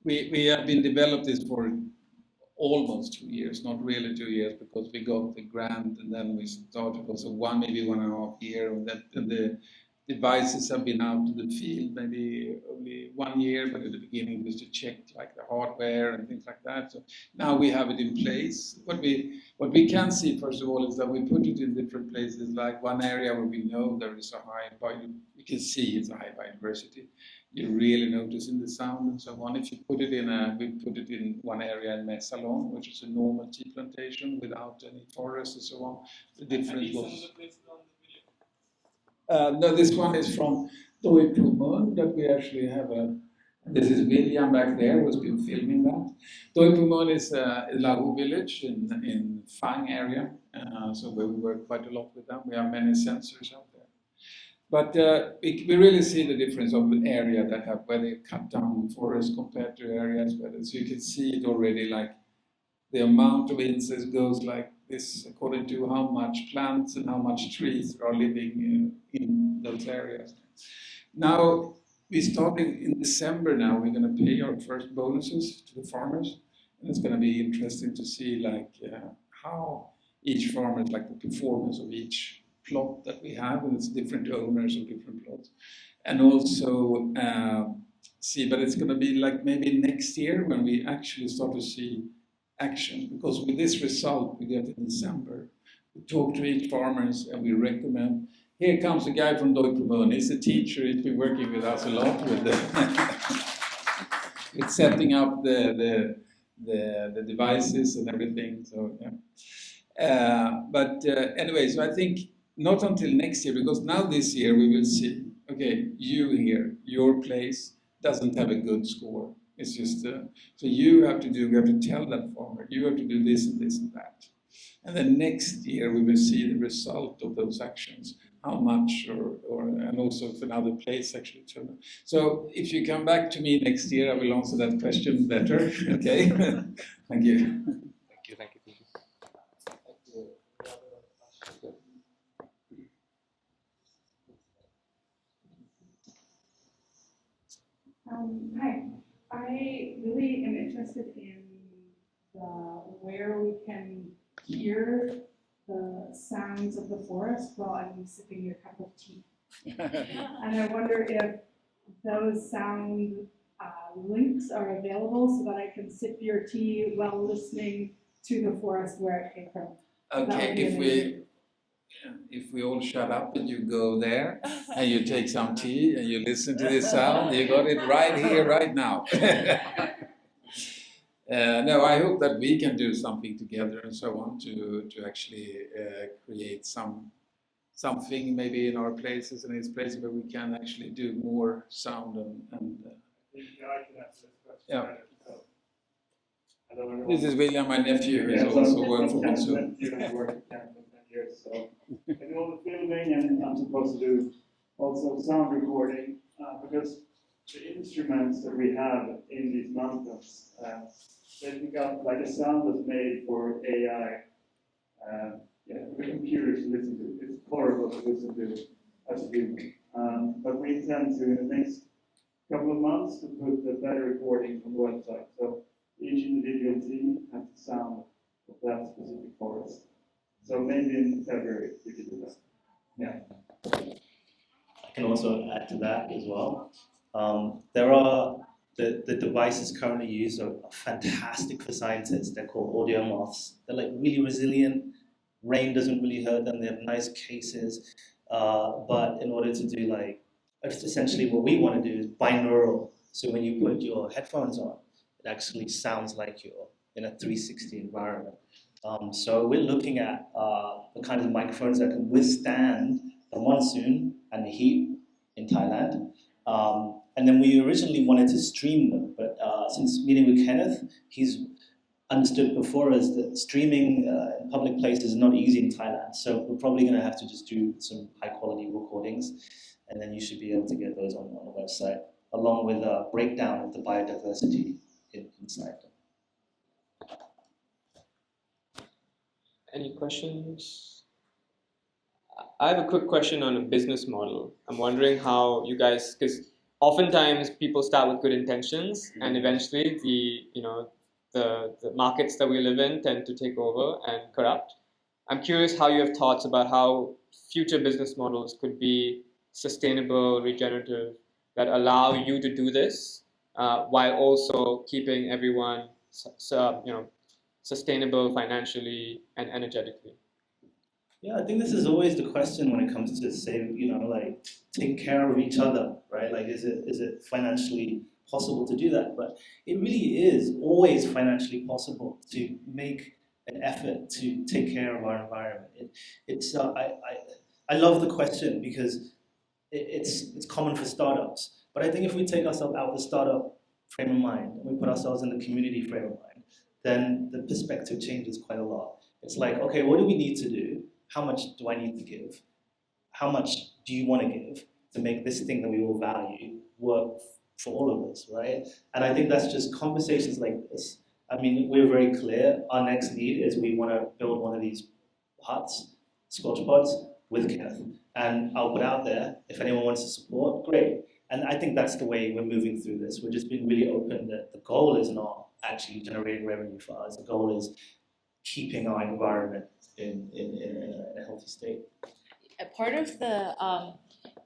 We have been developed this for almost 2 years, not really 2 years, because we got the grant and then we started also maybe 1.5 years, and the devices have been out to the field maybe only 1 year, but at the beginning was to check like the hardware and things like that. So now we have it in place. What we can see, first of all, is that we put it in different places, like one area where we know there is a we can see it's a high biodiversity. You really notice in the sound and so on. If you put it we put it in one area in Messalon, which is a normal tea plantation without any forest and so on. The difference was. No, this one is from Noikaew that we actually have this is William back there who's been filming that. Noikaew is a Lahu village in Phang area, so where we work quite a lot with them. We have many sensors out there. But we really see the difference of an area where they cut down forests compared to areas where, so you can see it already, like the amount of insects goes like this according to how much plants and how much trees are living in those areas. Now, we started in December now, we're going to pay our first bonuses to the farmers. And it's going to be interesting to see like how each farmer, like the performance of each plot that we have, and it's different owners of different plots. And also see, but it's going to be like maybe next year when we actually start to see action, because with this result we get in December, we talk to each farmers and we recommend. Here comes a guy from Noikaew. He's a teacher. He's been working with us a lot with with setting up the devices and everything. So yeah. Anyway, so I think not until next year, because now this year we will see. Okay, you here, your place doesn't have a good score. It's just, so you have to tell that farmer, you have to do this and this and that. And then next year we will see the result of those actions, how much, and also if another place actually turned out. So if you come back to me next year, I will answer that question better, okay? Thank you. Thank you. Hi. I really am interested in where we can hear the sounds of the forest while I'm sipping your cup of tea. And I wonder if those sound links are available so that I can sip your tea while listening to the forest where it came from. Okay, if we all shut up and you go there and you take some tea and you listen to this sound, you got it right here, right now. No, I hope that we can do something together and so on to actually create something maybe in our places and in places where we can actually do more sound and I can answer this question. Yeah. Hello, This is William, my nephew, who also worked for Monsoon. I've worked with Kenneth for 10 years, so I do all the filming, and I'm supposed to do also sound recording because the instruments that we have in these mountains, they pick up like a sound that's made for AI, for the computers to listen to. It's horrible to listen to as a human. But we intend to, in the next couple of months, to put the better recording on the website. So each individual team has the sound of that specific forest. So maybe in February we could do that. Yeah. I can also add to that as well. There are the devices currently used are fantastic for scientists. They're called audio moths. They're like really resilient. Rain doesn't really hurt them. They have nice cases. But in order to do essentially what we want to do is binaural. So when you put your headphones on, it actually sounds like you're in a 360 environment. So we're looking at the kind of microphones that can withstand the monsoon and the heat in Thailand. And then we originally wanted to stream them, but since meeting with Kenneth, he's understood before us that streaming in public places is not easy in Thailand. So we're probably going to have to just do some high quality recordings, and then you should be able to get those on the website, along with a breakdown of the biodiversity inside them. Any questions? I have a quick question on a business model. I'm wondering how you guys, because oftentimes people start with good intentions, and eventually the markets that we live in tend to take over and corrupt. I'm curious how you have thoughts about how future business models could be sustainable, regenerative, that allow you to do this while also keeping everyone sustainable financially and energetically. Yeah, I think this is always the question when it comes to say, like take care of each other, right? Like, is it financially possible to do that? But it really is always financially possible to make an effort to take care of our environment. I love the question because it's common for startups. But I think if we take ourselves out of the startup frame of mind and we put ourselves in the community frame of mind, then the perspective changes quite a lot. It's like, okay, what do we need to do? How much do I need to give? How much do you want to give to make this thing that we all value work for all of us, right? And I think that's just conversations like this. I mean, we're very clear. Our next need is we want to build one of these huts, Squelch pods, with Kenneth. And I'll put out there, if anyone wants to support, great. And I think that's the way we're moving through this. We're just being really open that the goal is not actually generating revenue for us. The goal is keeping our environment in a healthy state. A part of the,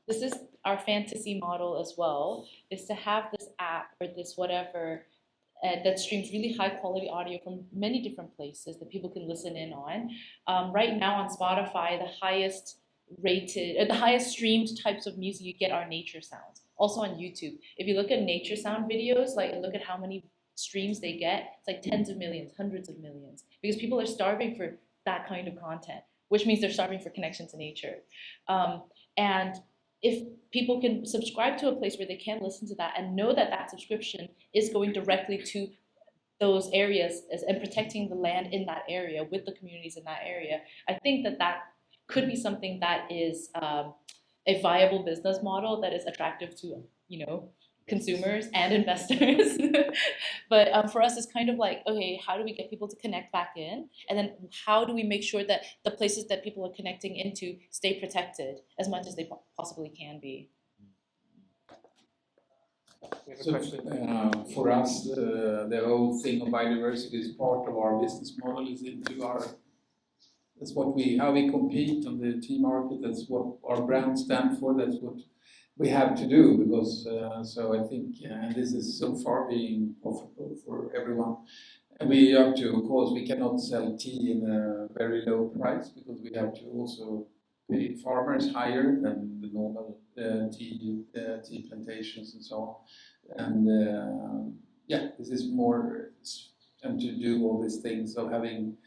this is our fantasy model as well, is to have this app or this whatever that streams really high quality audio from many different places that people can listen in on. Right now on Spotify, the highest rated, the highest streamed types of music you get are nature sounds. Also on YouTube, if you look at nature sound videos, like look at how many streams they get, it's like tens of millions, hundreds of millions, because people are starving for that kind of content, which means they're starving for connection to nature. And if people can subscribe to a place where they can listen to that and know that that subscription is going directly to those areas and protecting the land in that area with the communities in that area, I think that that could be something that is a viable business model that is attractive to, consumers and investors. But for us, it's kind of like, okay, how do we get people to connect back in? And then how do we make sure that the places that people are connecting into stay protected as much as they possibly can be? So, for us, the whole thing of biodiversity is part of our business model. That's how we compete on the tea market. That's what our brand stands for. That's what we have to do because. So I think this is so far being profitable for everyone. And we have to, of course, we cannot sell tea in a very low price because we have to also pay farmers higher than the normal tea plantations and so on. And this is more and to do all these things of having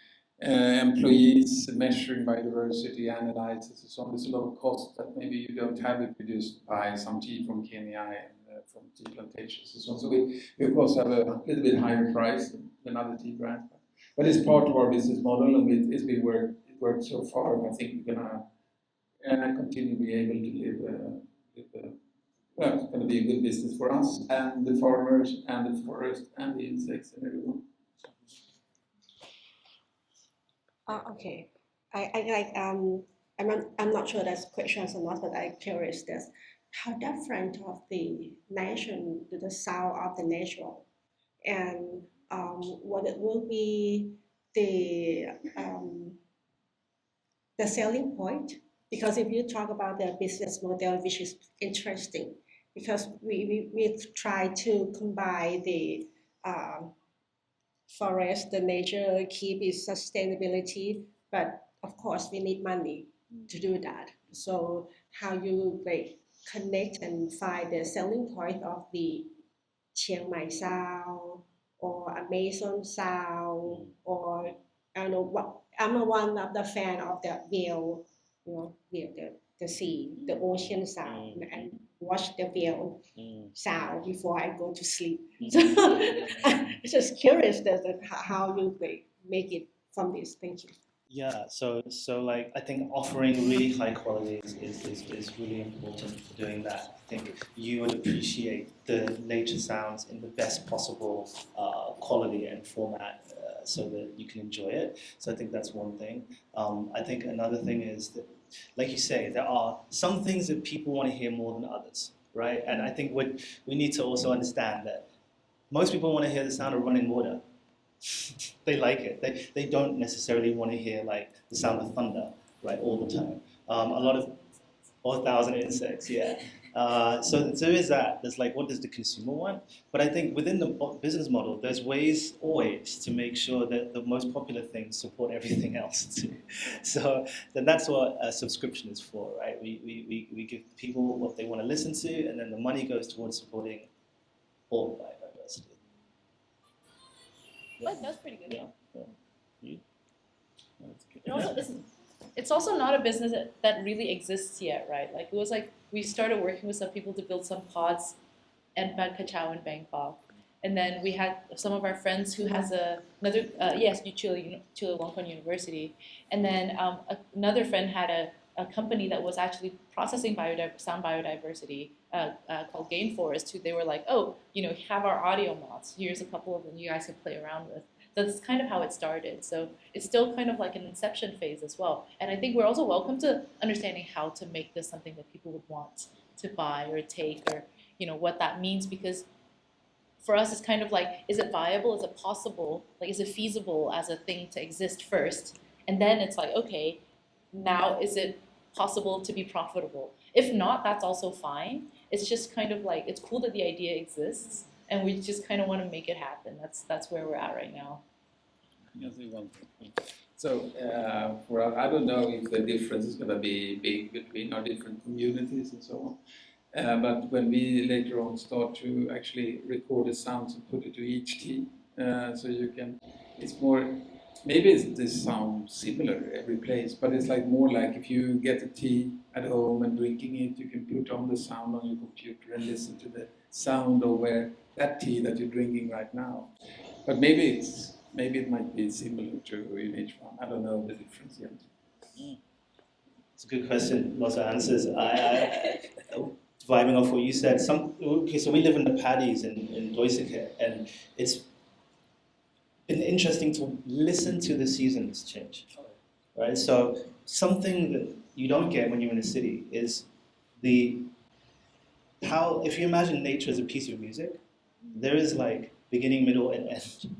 employees measuring biodiversity, analysis, and so on. There's a lot of cost that maybe you don't have if you just buy some tea from Kenya and from tea plantations and so on. So we of course have a little bit higher price than other tea brands, but it's part of our business model and it worked so far. And I think we're gonna continue to be able to live. It's going to be a good business for us and the farmers and the forest and the insects and everyone. Okay, I'm not sure that's questions or not, but I'm curious this. How different of the nation, the sound of the natural, and what it will be the selling point? Because if you talk about the business model, which is interesting, because we try to combine the forest, the nature, keep its sustainability, but of course we need money to do that. So how you connect and find the selling point of the Chiang Mai sound or Amazon sound, or I don't know what. I'm one of the fan of the whale, the sea, the ocean sound, and watch the whale sound before I go to sleep. So I'm just curious how you make it from this. Thank you. Yeah, so like I think offering really high quality is really important for doing that. I think you would appreciate the nature sounds in the best possible quality and format so that you can enjoy it. So I think that's one thing. I think another thing is that, like you say, there are some things that people want to hear more than others, right? And I think what we need to also understand that most people want to hear the sound of running water. They like it. They don't necessarily want to hear like the sound of thunder, right, all the time. A lot of 4,000 insects, yeah. So there is that. There's like, what does the consumer want? But I think within the business model, there's ways always to make sure that the most popular things support everything else too. So then that's what a subscription is for, right? We give people what they want to listen to, and then the money goes towards supporting all biodiversity. Well, that's pretty good. Yeah. And also, it's also not a business that really exists yet, right? Like it was like we started working with some people to build some pods and Pad Kachao in Bangkok. And then we had some of our friends who has another, Chile Lunprom University. And then another friend had a company that was actually processing sound biodiversity called Gain Forest, who they were like, oh, have our audio mods. Here's a couple of them you guys can play around with. So that's kind of how it started. So it's still kind of like an inception phase as well. And I think we're also welcome to understanding how to make this something that people would want to buy or take, or what that means, because for us it's kind of like, is it viable? Is it possible? Like, is it feasible as a thing to exist first? And then it's like, okay, now is it possible to be profitable? If not, that's also fine. It's just kind of like, it's cool that the idea exists, and we just kind of want to make it happen. That's where we're at right now. So for us, I don't know if the difference is going to be big between our different communities and so on. But when we later on start to actually record the sounds and put it to each tea, so you can, it's more, maybe this sounds similar every place, but it's like more like if you get a tea at home and drinking it, you can put on the sound on your computer and listen to the sound of where that tea that you're drinking right now. But maybe it might be similar to in each one. I don't know the difference yet. It's a good question. Lots of answers. Vibing off what you said. So we live in the paddies in Doisike, and it's been interesting to listen to the seasons change. Right? So something that you don't get when you're in a city is how, if you imagine nature as a piece of music, there is like beginning, middle, and end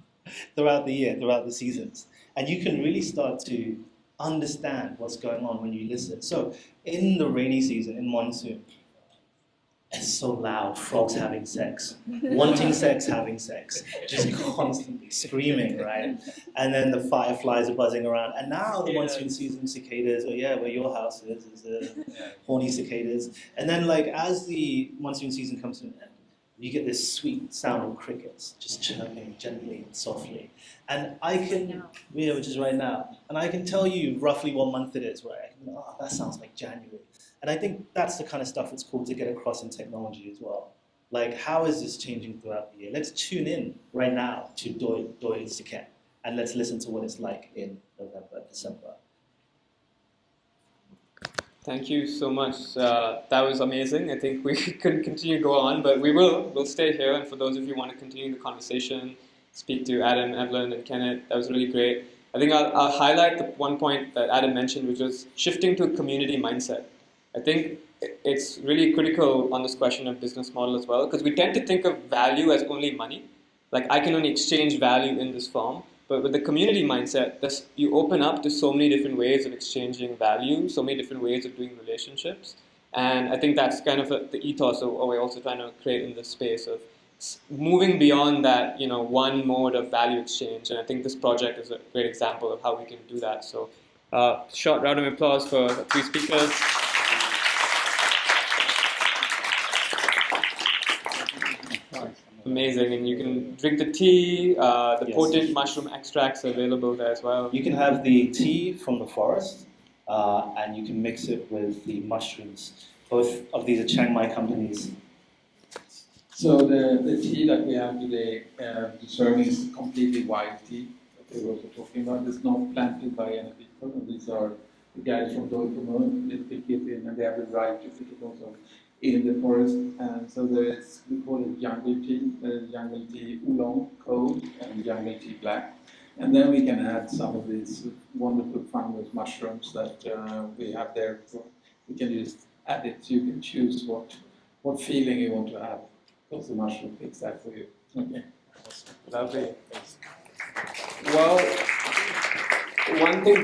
throughout the year, throughout the seasons. And you can really start to understand what's going on when you listen. So in the rainy season, in monsoon, it's so loud, frogs having sex, wanting sex, having sex, just constantly screaming, right? And then the fireflies are buzzing around. And now the monsoon season cicadas, where your house is the horny cicadas. And then like as the monsoon season comes to an end, you get this sweet sound of crickets just chirping gently and softly. And I can, which is right now, and I can tell you roughly what month it is, right? That sounds like January. And I think that's the kind of stuff that's cool to get across in technology as well. Like, how is this changing throughout the year? Let's tune in right now to Doi Siket, and let's listen to what it's like in November, December. Thank you so much. That was amazing. I think we could continue to go on, but we'll stay here. And for those of you who want to continue the conversation, speak to Adam, Evelyn, and Kenneth, that was really great. I think I'll highlight the one point that Adam mentioned, which was shifting to a community mindset. I think it's really critical on this question of business model as well, because we tend to think of value as only money. Like, I can only exchange value in this form. But with the community mindset, you open up to so many different ways of exchanging value, so many different ways of doing relationships. And I think that's kind of the ethos of what we're also trying to create in this space of moving beyond that, one mode of value exchange. And I think this project is a great example of how we can do that. So short round of applause for the three speakers. Amazing, and you can drink the tea, the potent mushroom extracts are available there as well. You can have the tea from the forest, and you can mix it with the mushrooms. Both of these are Chiang Mai companies. So the tea that we have today, the serving is completely white tea that we were also talking about. It's not planted by any people, and these are the guys from Northern Thailand. They pick it in, and they have the right to pick it also in the forest. And so there is, we call it jungle tea. There is jungle tea oolong, cold, and jungle tea black. And then we can add some of these wonderful fungus mushrooms that we have there. So we can just add it. So you can choose what what feeling you want to have. Because the mushroom fix that for you. Okay. Lovely. Well, one thing